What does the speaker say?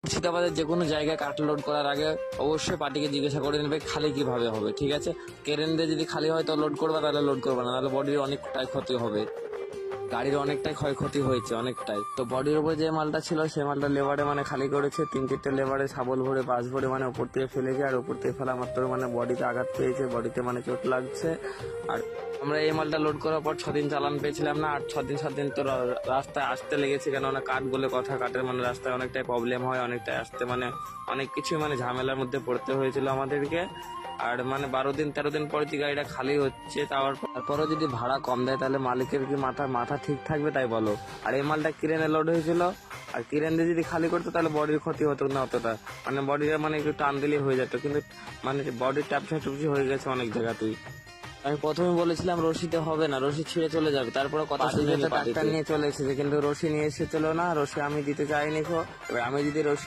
মুর্শিদাবাদের যে কোনো জায়গায় কাঠ লোড করার আগে অবশ্যই পার্টিকে জিজ্ঞাসা করে নেবে খালি কিভাবে হবে, ঠিক আছে? ক্রেন দিয়ে যদি খালি হয় তো লোড করবে, তাহলে লোড করবে না, তাহলে বডির অনেকটাই ক্ষতি হবে। গাড়ির অনেকটাই ক্ষয়ক্ষতি হয়েছে, অনেকটাই। তো বডির উপরে যে মালটা ছিল সেই মালটা লেবারে মানে খালি করেছে, 3-4টে লেবারে শাবল ভরে বাস ভরে মানে উপর থেকে ফেলেছে, আর উপর থেকে ফেলা মাত্র মানে বডিতে আঘাত পেয়েছে, বডিতে মানে চোট লাগছে। আর আমরা এই মালটা লোড করার পর 6 দিন চালান পেয়েছিলাম না, আর 6 দিন তো রাস্তায় আসতে লেগেছে, কেননা কাঠ বলে কথা, কাঠের মানে রাস্তায় অনেকটাই প্রবলেম হয়, অনেকটাই আসতে মানে অনেক কিছুই মানে ঝামেলার মধ্যে পড়তে হয়েছিল আমাদেরকে। আর মানে 12-13 দিন পরে যে গাড়িটা খালি হচ্ছে, তারপরও যদি ভাড়া কম দেয় তাহলে মালিকের কি মাথা ঠিক থাকবে, তাই বলো? আর এই মালটা ক্রেনে লোড হয়েছিল, আর ক্রেন দিয়ে যদি খালি করতো তাহলে বডির ক্ষতি হতো না অতটা, মানে বডিটা মানে একটু টান দিলেই হয়ে যেত, কিন্তু মানে বডির ট্যাপসি হয়ে গেছে অনেক জায়গাতেই। আমি প্রথমে বলেছিলাম রশিতে হবে না, রশি ছিঁড়ে চলে যাবে, তারপরে কথা শুনে ট্রাক্টর নিয়ে চলে এসেছে, কিন্তু রশি নিয়ে এসেছিল না, রশি আমি দিতে চাইনি। এবার আমি যদি রশি